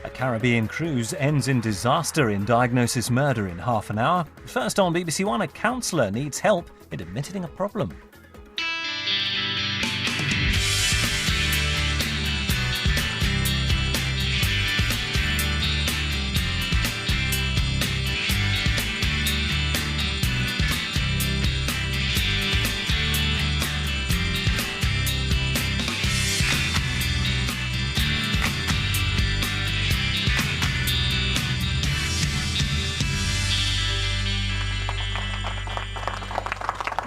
A Caribbean cruise ends in disaster in Diagnosis Murder in half an hour. First on BBC1, a counsellor needs help in admitting a problem.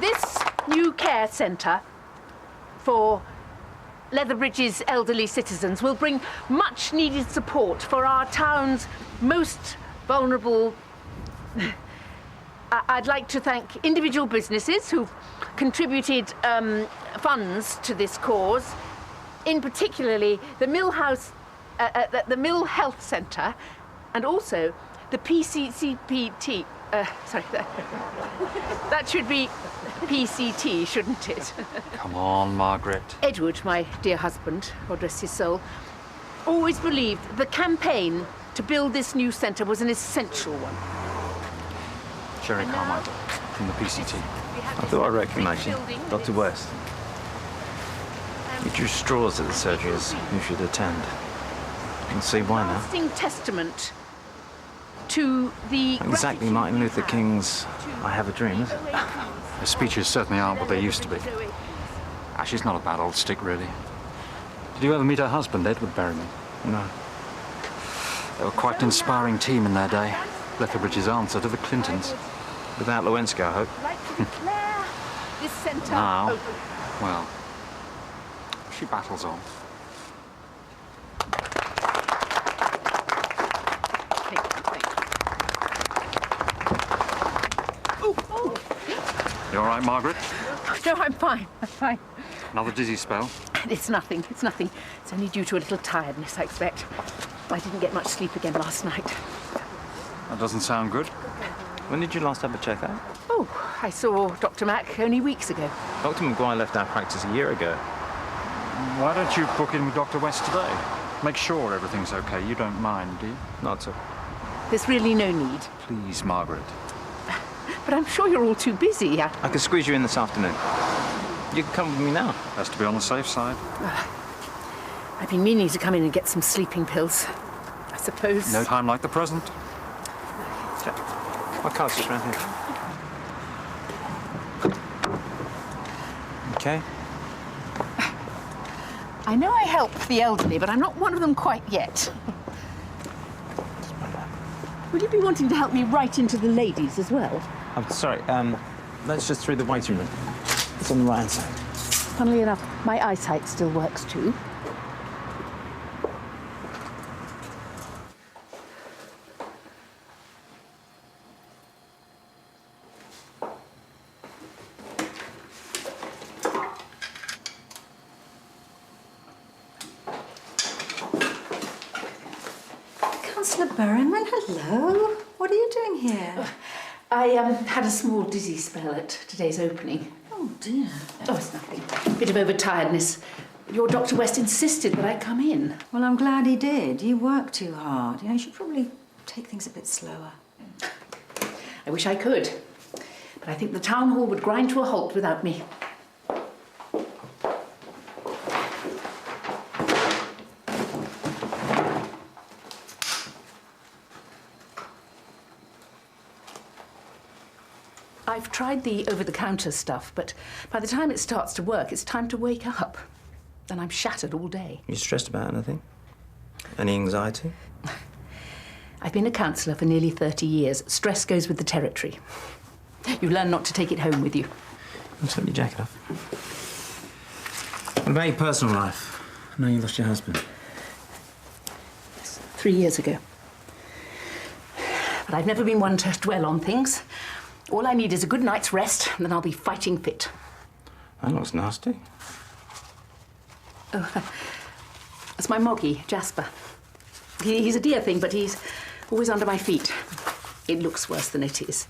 This new care centre for Leatherbridge's elderly citizens will bring much needed support for our town's most vulnerable. I'd like to thank individual businesses who've contributed funds to this cause, in particularly the Mill Health Centre, and also the PCCPT. Sorry, that should be PCT, shouldn't it? Come on, Margaret. Edward, my dear husband, God rest his soul, always believed the campaign to build this new centre was an essential one. Sherry Carmichael from the PCT. I thought I recognised you, Dr. West. You drew straws at the surgery as you should attend. You can see why now. Lasting testament to the Exactly Martin Luther King's I Have a Dream, is it? Her speeches certainly aren't what they used to be. She's not a bad old stick, really. Did you ever meet her husband, Edward Berryman? No. They were quite an inspiring team in their day. Leatherbridge's answer to the Clintons. Without Lewinsky, I hope. This centre Now, open. well, she battles on. You all right, Margaret? No, I'm fine. I'm fine. Another dizzy spell? It's nothing. It's nothing. It's only due to a little tiredness, I expect. I didn't get much sleep again last night. That doesn't sound good. When did you last have a checkup? Oh, I saw Dr. Mack only weeks ago. Dr. Maguire left our practice a year ago. Why don't you book in with Dr. West today? Make sure everything's okay. You don't mind, do you? Not so. There's really no need. Please, Margaret. But I'm sure you're all too busy. I could squeeze you in this afternoon. You can come with me now. Best to be on the safe side. I've been meaning to come in and get some sleeping pills. I suppose. No time like the present. My car's just around here. Okay. I know I help the elderly, but I'm not one of them quite yet. Would you be wanting to help me right into the ladies as well? I'm sorry, that's just through the waiting room. It's on the right-hand side. Funnily enough, my eyesight still works too. Councillor Berryman, hello. What are you doing here? I had a small dizzy spell at today's opening. Oh, dear. Oh, it's nothing. Bit of overtiredness. Your Dr. West insisted that I come in. Well, I'm glad he did. You work too hard. You should probably take things a bit slower. I wish I could, but I think the town hall would grind to a halt without me. I've tried the over-the-counter stuff, but by the time it starts to work, it's time to wake up. And I'm shattered all day. You stressed about anything? Any anxiety? I've been a counsellor for nearly 30 years. Stress goes with the territory. You learn not to take it home with you. Let's take your jacket off. What about your personal life? I know you lost your husband. Yes, 3 years ago. But I've never been one to dwell on things. All I need is a good night's rest, and then I'll be fighting fit. That looks nasty. Oh, that's my moggy, Jasper. He's a dear thing, but he's always under my feet. It looks worse than it is.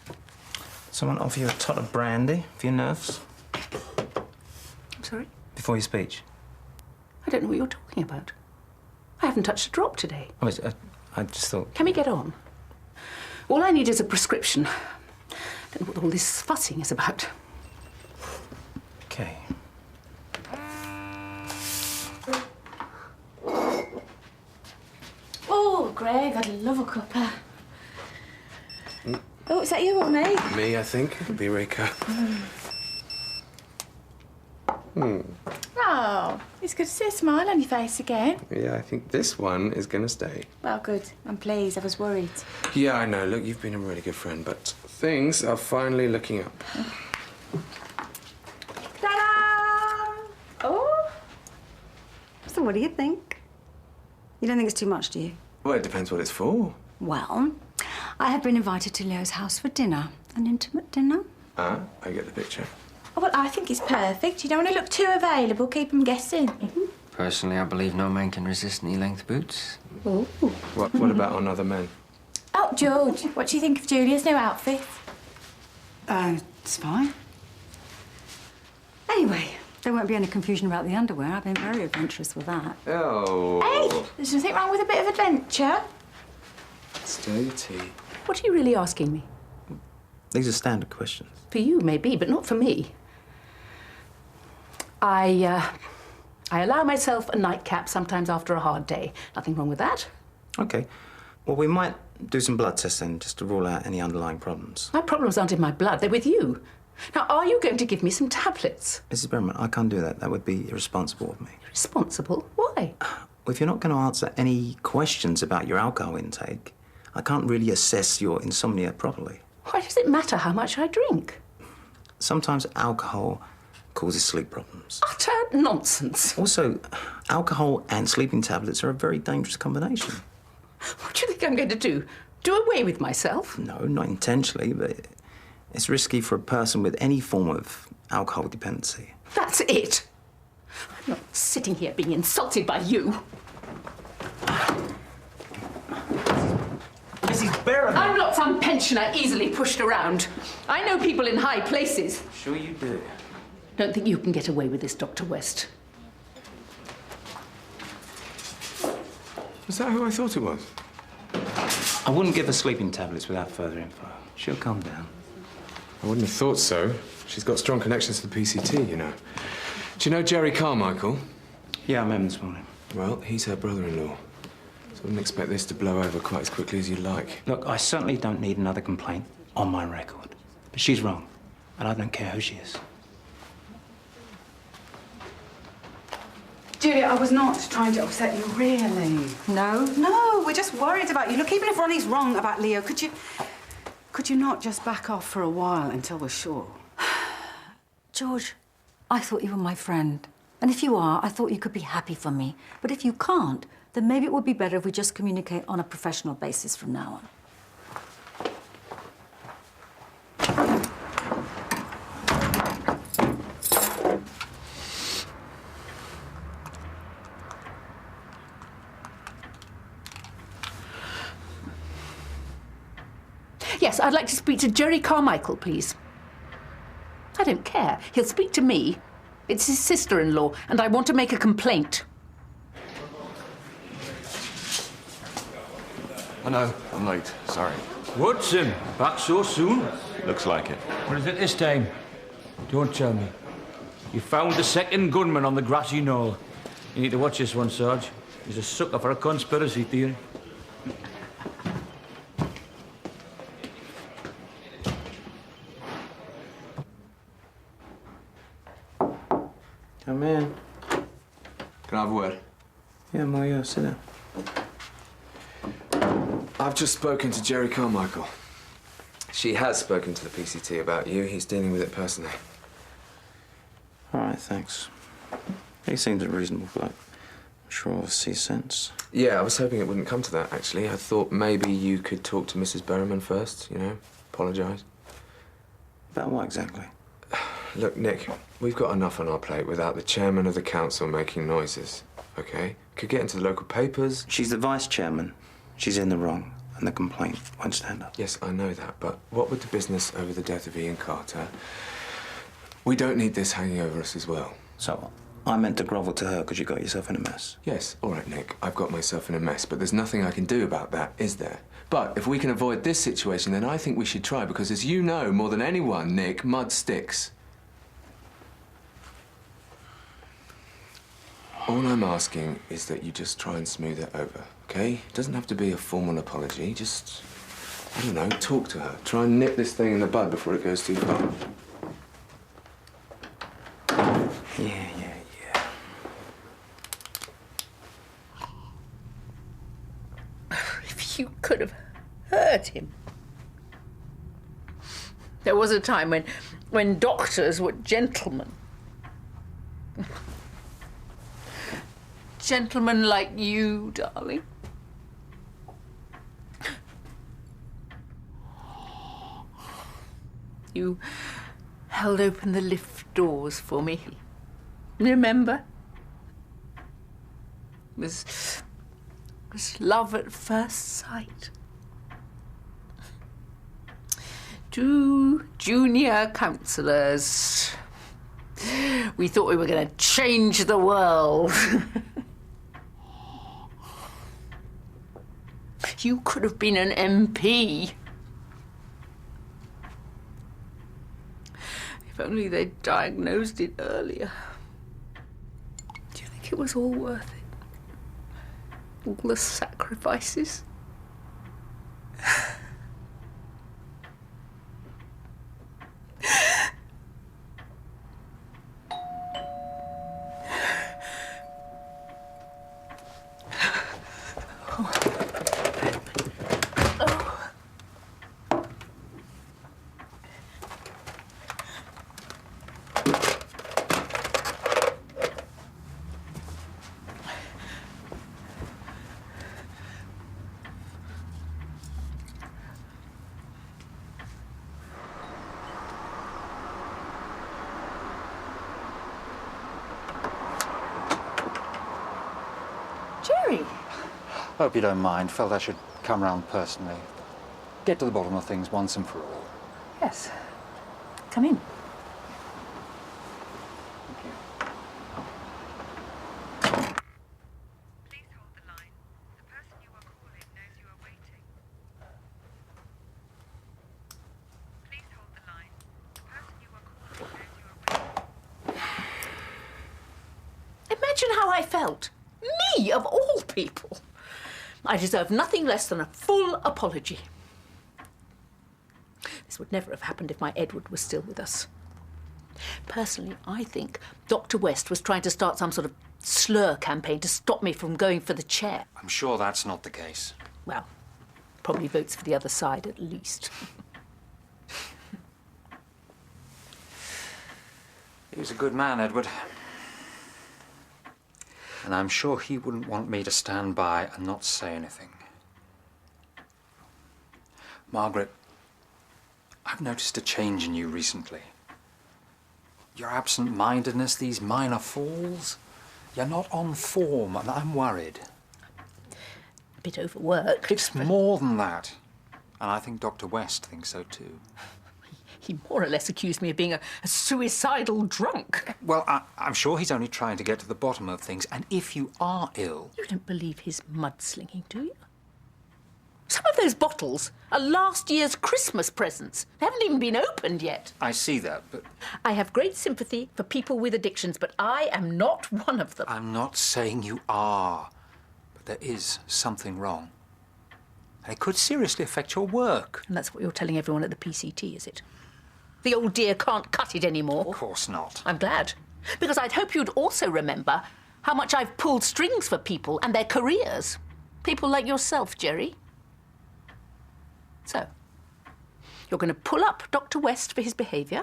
Someone offer you a tot of brandy for your nerves? I'm sorry? Before your speech? I don't know what you're talking about. I haven't touched a drop today. Oh, it's, I just thought... Can we get on? All I need is a prescription. Don't know what all this fussing is about. Okay. Oh, Greg, I'd love a cuppa. Oh, is that you or me? Me, I think. It'll be Rika. Oh, it's good to see a smile on your face again. Yeah, I think this one is going to stay. Well, good. I'm pleased. I was worried. Yeah, I know. Look, you've been a really good friend, but things are finally looking up. Ta-da! Oh! So what do you think? You don't think it's too much, do you? Well, it depends what it's for. Well, I have been invited to Leo's house for dinner. An intimate dinner. Ah, I get the picture. Oh, well, I think it's perfect. You don't want to look too available. Keep them guessing. Personally, I believe no man can resist knee-length boots. Ooh. What about on other men? Oh, George, what do you think of Julia's new outfit? It's fine. Anyway, there won't be any confusion about the underwear. I've been very adventurous with that. Oh. Hey, there's nothing wrong with a bit of adventure. Stir your tea. What are you really asking me? These are standard questions. For you, maybe, but not for me. I allow myself a nightcap sometimes after a hard day. Nothing wrong with that. Okay. Well, we might do some blood testing just to rule out any underlying problems. My problems aren't in my blood, they're with you. Now, are you going to give me some tablets? Mrs. Berman, I can't do that. That would be irresponsible of me. Responsible? Why? Well, if you're not going to answer any questions about your alcohol intake, I can't really assess your insomnia properly. Why does it matter how much I drink? Sometimes alcohol causes sleep problems. Utter nonsense. Also, alcohol and sleeping tablets are a very dangerous combination. What do you think I'm going to do? Do away with myself? No, not intentionally, but it's risky for a person with any form of alcohol dependency. That's it. I'm not sitting here being insulted by you. Mrs. Berman! I'm not some pensioner easily pushed around. I know people in high places. Sure you do. Don't think you can get away with this, Dr. West. Is that who I thought it was? I wouldn't give her sleeping tablets without further info. She'll calm down. I wouldn't have thought so. She's got strong connections to the PCT, you know. Do you know Jerry Carmichael? Yeah, I met him this morning. Well, he's her brother-in-law. So I wouldn't expect this to blow over quite as quickly as you'd like. Look, I certainly don't need another complaint on my record. But she's wrong, and I don't care who she is. Julia, I was not trying to upset you, really. No, we're just worried about you. Look, even if Ronnie's wrong about Leo, could you not just back off for a while until we're sure? George, I thought you were my friend. And if you are, I thought you could be happy for me. But if you can't, then maybe it would be better if we just communicate on a professional basis from now on. Yes, I'd like to speak to Jerry Carmichael, please. I don't care. He'll speak to me. It's his sister-in-law, and I want to make a complaint. I know, I'm late. Sorry. What's him? Back so soon? Looks like it. What is it this time? Don't tell me. You found the second gunman on the grassy knoll. You need to watch this one, Sarge. He's a sucker for a conspiracy theory. Come in. Can I have a word? Yeah, Mario, sit down. I've just spoken to Jerry Carmichael. She has spoken to the PCT about you. He's dealing with it personally. All right, thanks. He seems a reasonable bloke. I'm sure I'll see sense. Yeah, I was hoping it wouldn't come to that, actually. I thought maybe you could talk to Mrs. Berman first, you know, apologise. About what exactly? Look, Nick, we've got enough on our plate without the chairman of the council making noises, OK? Could get into the local papers. She's the vice chairman. She's in the wrong, and the complaint won't stand up. Yes, I know that, but what with the business over the death of Ian Carter, we don't need this hanging over us as well. So, I meant to grovel to her because you got yourself in a mess. Yes, all right, Nick. I've got myself in a mess, but there's nothing I can do about that, is there? But if we can avoid this situation, then I think we should try, because as you know more than anyone, Nick, mud sticks. All I'm asking is that you just try and smooth it over, okay? It doesn't have to be a formal apology. Just, I don't know, talk to her. Try and nip this thing in the bud before it goes too far. Yeah. If you could have heard him. There was a time when doctors were gentlemen. Gentlemen like you, darling. You held open the lift doors for me. Remember? It was love at first sight. 2 junior counsellors. We thought we were going to change the world. You could have been an MP. If only they'd diagnosed it earlier. Do you think it was all worth it? All the sacrifices? Jerry! Hope you don't mind. Felt I should come round personally. Get to the bottom of things once and for all. Yes. Come in. Imagine how I felt. Me, of all people. I deserve nothing less than a full apology. This would never have happened if my Edward was still with us. Personally, I think Dr. West was trying to start some sort of slur campaign to stop me from going for the chair. I'm sure that's not the case. Well, probably votes for the other side at least. He was a good man, Edward. And I'm sure he wouldn't want me to stand by and not say anything. Margaret, I've noticed a change in you recently. Your absent-mindedness, these minor falls. You're not on form, and I'm worried. A bit overworked. It's more than that. And I think Dr. West thinks so too. He more or less accused me of being a suicidal drunk. Well, I'm sure he's only trying to get to the bottom of things. And if you are ill... You don't believe his mudslinging, do you? Some of those bottles are last year's Christmas presents. They haven't even been opened yet. I see that, but... I have great sympathy for people with addictions, but I am not one of them. I'm not saying you are, but there is something wrong. And it could seriously affect your work. And that's what you're telling everyone at the PCT, is it? The old dear can't cut it anymore. Of course not. I'm glad. Because I'd hope you'd also remember how much I've pulled strings for people and their careers. People like yourself, Jerry. So, you're going to pull up Dr. West for his behaviour,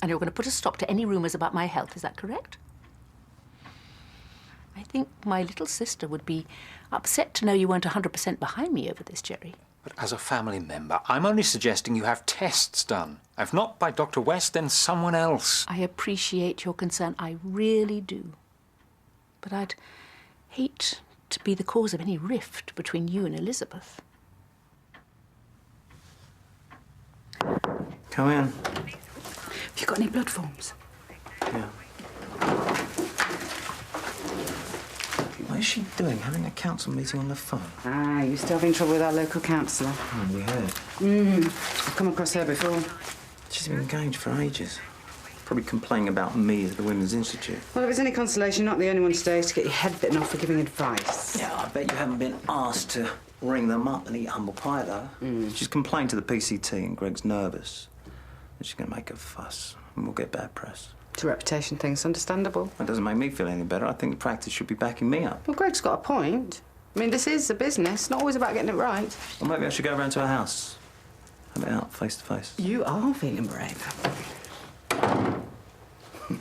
and you're going to put a stop to any rumours about my health. Is that correct? I think my little sister would be upset to know you weren't 100% behind me over this, Jerry. But as a family member, I'm only suggesting you have tests done. If not by Dr. West, then someone else. I appreciate your concern. I really do. But I'd hate to be the cause of any rift between you and Elizabeth. Come in. Have you got any blood forms? Yeah. What is she doing, having a council meeting on the phone? Ah, you still having trouble with our local councillor? Oh, we heard. I've come across her before. She's been engaged for ages. Probably complaining about me at the Women's Institute. Well, if it's any consolation, not the only one today to get your head bitten off for giving advice. Yeah, I bet you haven't been asked to ring them up and eat humble pie, though. She's complained to the PCT and Greg's nervous. And she's going to make a fuss and we'll get bad press. It's a reputation thing, it's understandable. That doesn't make me feel any better. I think the practice should be backing me up. Well, Greg's got a point. I mean, this is a business, not always about getting it right. Or maybe I should go round to her house. Have it out face to face. You are feeling brave.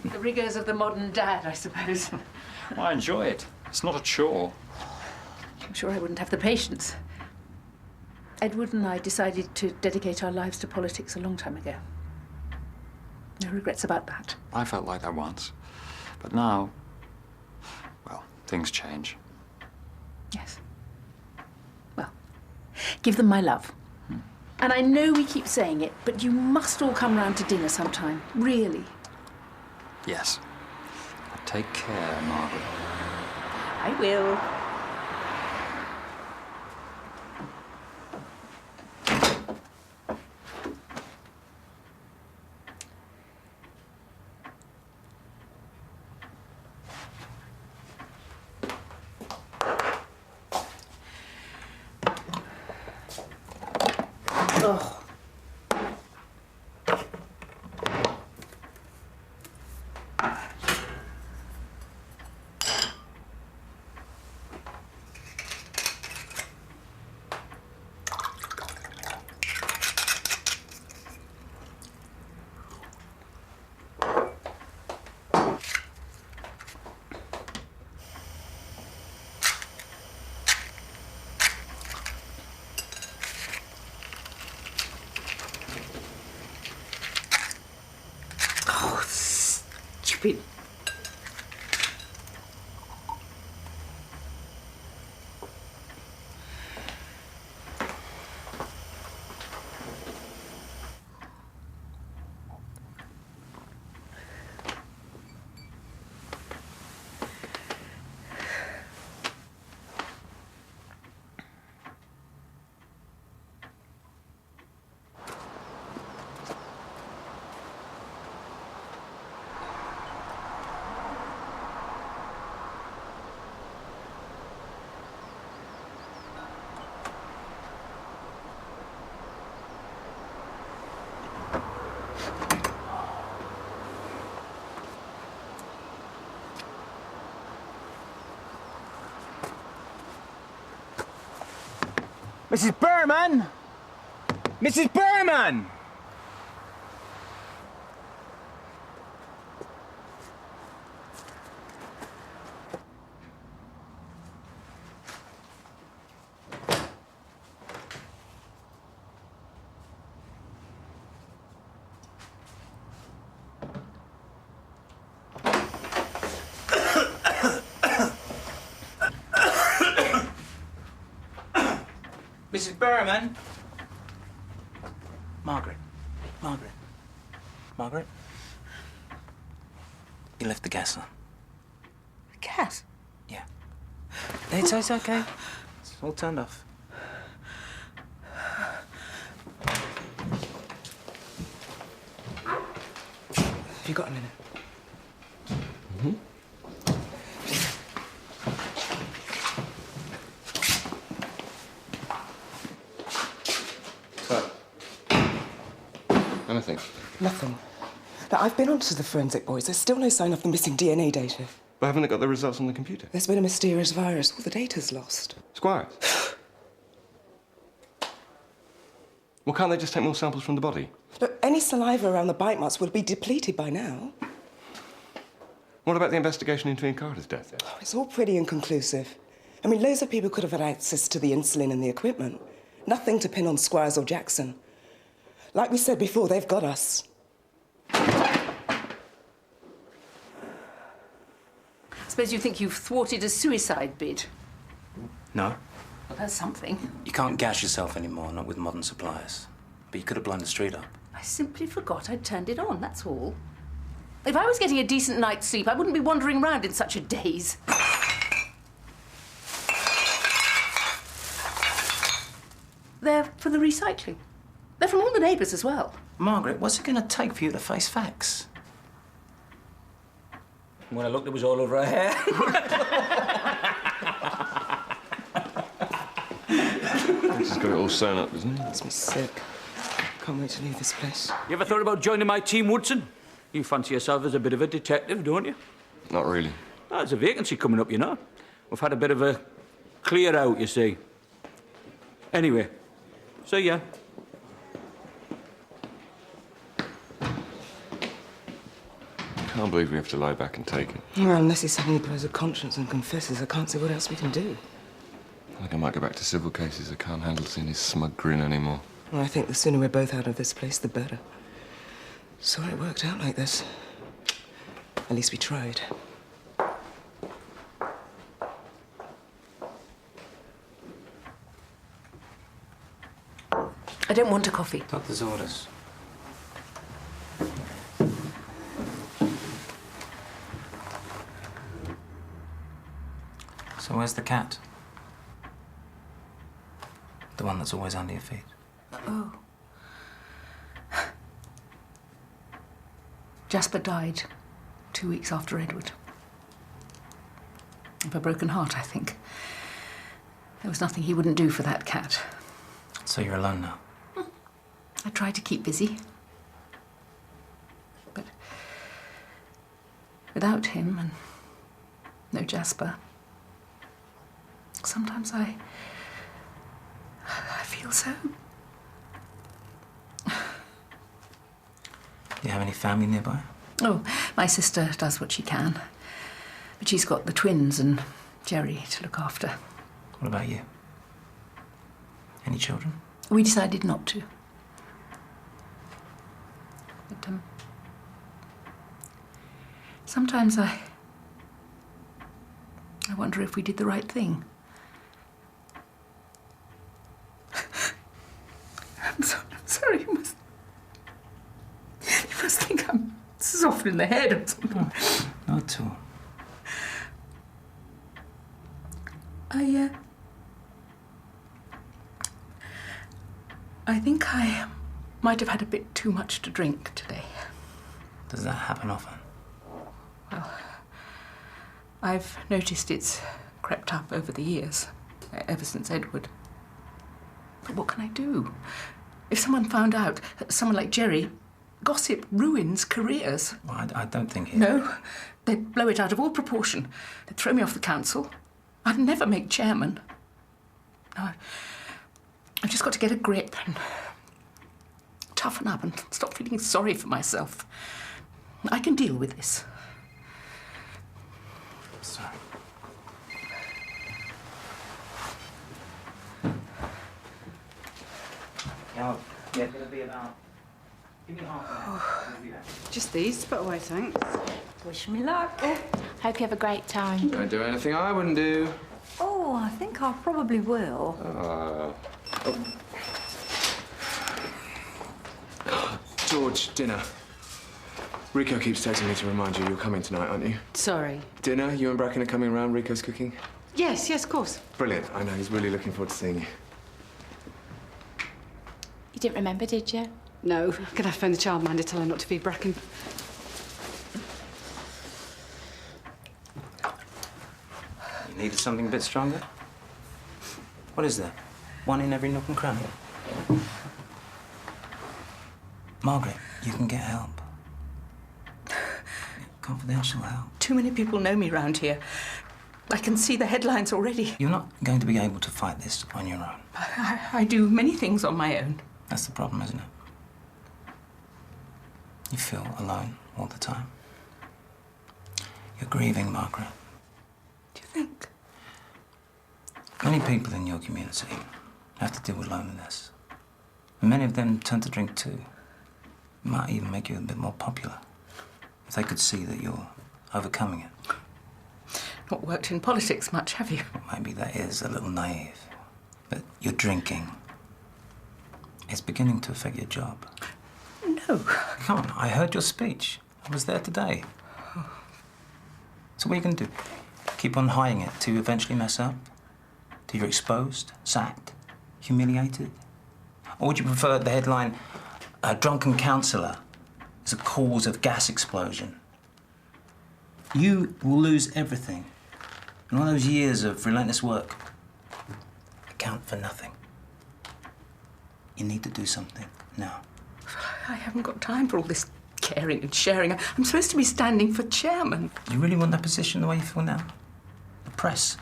The rigours of the modern dad, I suppose. Well, I enjoy it. It's not a chore. I'm sure I wouldn't have the patience. Edward and I decided to dedicate our lives to politics a long time ago. No regrets about that. I felt like that once. But now, well, things change. Yes. Well, give them my love. And I know we keep saying it, but you must all come round to dinner sometime. Really. Yes. Take care, Margaret. I will. Oh. Stupid. Mrs. Berman! Mrs. Berman! Mrs. Berman? Margaret. Margaret. Margaret? You left the gas on. Gas? Yeah. It's okay. It's all turned off. Have you got a minute? Mm-hmm. Anything? Nothing. Now, I've been on to the forensic boys. There's still no sign of the missing DNA data. But haven't they got the results on the computer? There's been a mysterious virus. All the data's lost. Squires? Well, can't they just take more samples from the body? Look, any saliva around the bite marks will be depleted by now. What about the investigation into Ian Carter's death, then? Oh, it's all pretty inconclusive. I mean, loads of people could have had access to the insulin and the equipment. Nothing to pin on Squires or Jackson. Like we said before, they've got us. I suppose you think you've thwarted a suicide bid? No. Well, that's something. You can't gash yourself anymore, not with modern supplies. But you could have blown the street up. I simply forgot I'd turned it on, that's all. If I was getting a decent night's sleep, I wouldn't be wandering around in such a daze. They're for the recycling. They're from all the neighbours as well. Margaret, what's it going to take for you to face facts? When I looked, it was all over her hair. He's got it all sewn up, doesn't he? Makes me sick. Can't wait to leave this place. You ever thought about joining my team, Woodson? You fancy yourself as a bit of a detective, don't you? Not really. Oh, there's a vacancy coming up, you know. We've had a bit of a clear out, you see. Anyway, see ya. Can't believe we have to lie back and take it. Well, unless he suddenly blows a conscience and confesses, I can't see what else we can do. I think I might go back to civil cases. I can't handle seeing his smug grin anymore. Well, I think the sooner we're both out of this place, the better. Sorry it worked out like this. At least we tried. I don't want a coffee. Doctor's orders. So where's the cat? The one that's always under your feet. Oh. Jasper died 2 weeks after Edward. Of a broken heart, I think. There was nothing he wouldn't do for that cat. So you're alone now? I tried to keep busy. But without him and no Jasper, sometimes I feel so... Do you have any family nearby? Oh, my sister does what she can. But she's got the twins and Jerry to look after. What about you? Any children? We decided not to. But, sometimes I wonder if we did the right thing. I'm sorry, you must think I'm soft in the head or something. No, not at all. I think I might have had a bit too much to drink today. Does that happen often? Well, I've noticed it's crept up over the years, ever since Edward. But what can I do? If someone found out, someone like Jerry, gossip ruins careers. Well, I don't think it... No, they'd blow it out of all proportion. They'd throw me off the council. I'd never make chairman. No, I've just got to get a grip and toughen up and stop feeling sorry for myself. I can deal with this. Sorry. Yeah, it'll be about... Give me half an hour. Just these, put away, thanks. Wish me luck. Hope you have a great time. Don't do anything I wouldn't do. Oh, I think I probably will. George, dinner. Rico keeps texting me to remind you you're coming tonight, aren't you? Sorry. Dinner? You and Bracken are coming around. Rico's cooking. Yes, of course. Brilliant. I know. He's really looking forward to seeing you. You didn't remember, did you? No, I'm gonna have to phone the childminder, tell her not to feed Bracken. You needed something a bit stronger? What is that? One in every nook and cranny? Margaret, you can get help. Confidential help. Too many people know me round here. I can see the headlines already. You're not going to be able to fight this on your own. I do many things on my own. That's the problem, isn't it? You feel alone all the time. You're grieving, Margaret. Do you think? Many people in your community have to deal with loneliness. And many of them turn to drink too. It might even make you a bit more popular if they could see that you're overcoming it. Not worked in politics much, have you? Maybe that is a little naive, but your drinking is beginning to affect your job. No. Come on, I heard your speech. I was there today. So what are you going to do? Keep on hiding it till you eventually mess up? Till you're exposed, sacked, humiliated? Or would you prefer the headline, "A drunken counsellor is a cause of gas explosion"? You will lose everything. And all those years of relentless work account for nothing. You need to do something now. I haven't got time for all this caring and sharing. I'm supposed to be standing for chairman. You really want that position the way you feel now? The press,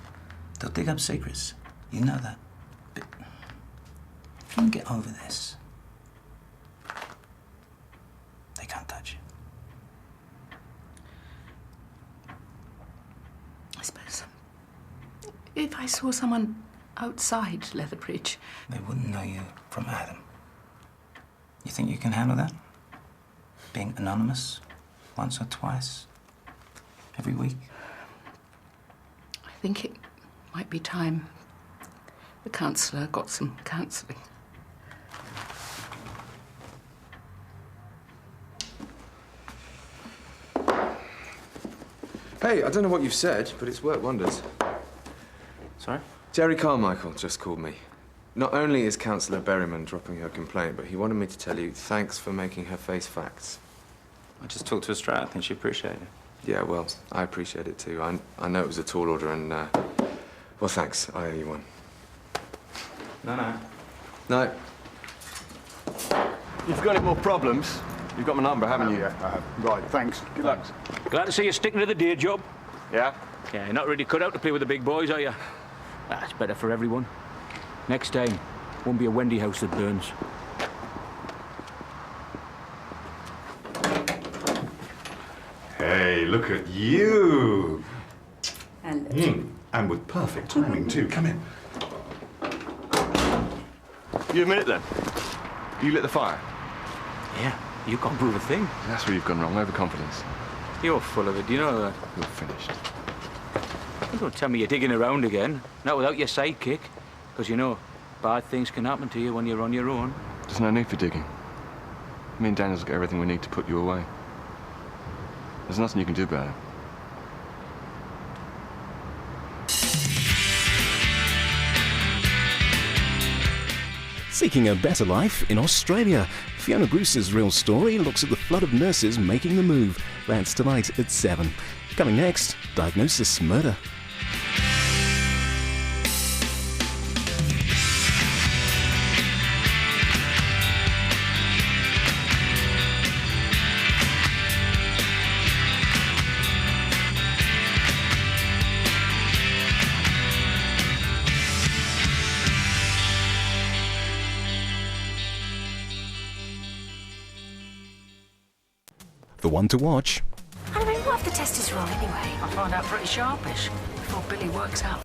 they'll dig up secrets. You know that. But if you can get over this, they can't touch you. I suppose if I saw someone outside Leatherbridge... They wouldn't know you from Adam. You think you can handle that? Being anonymous once or twice every week? I think it might be time the counsellor got some counselling. Hey, I don't know what you've said, but it's worked wonders. Sorry? Jerry Carmichael just called me. Not only is Councillor Berryman dropping her complaint, but he wanted me to tell you thanks for making her face facts. I just talked to her straight. I think she appreciated it. Yeah, well, I appreciate it too. I know it was a tall order and, well, thanks. I owe you one. No. No. You've got any more problems? You've got my number, haven't you? Yeah, I have. Right, thanks. Good luck. Glad to see you sticking to the day job. Yeah? Yeah, you're not really cut out to play with the big boys, are you? That's better for everyone. Next time, won't be a Wendy house that burns. Hey, look at you. And And with perfect timing, too. Come in. You a minute then? You lit the fire? Yeah, you can't prove a thing. That's where you've gone wrong, overconfidence. You're full of it, do you know that? You're finished. Don't tell me you're digging around again. Not without your sidekick. Because, you know, bad things can happen to you when you're on your own. There's no need for digging. Me and Daniel's got everything we need to put you away. There's nothing you can do about it. Seeking a better life in Australia. Fiona Bruce's real story looks at the flood of nurses making the move. That's tonight at 7. Coming next, Diagnosis Murder. The one to watch. I mean, what if the test is wrong anyway? I'll find out pretty sharpish before Billy works out.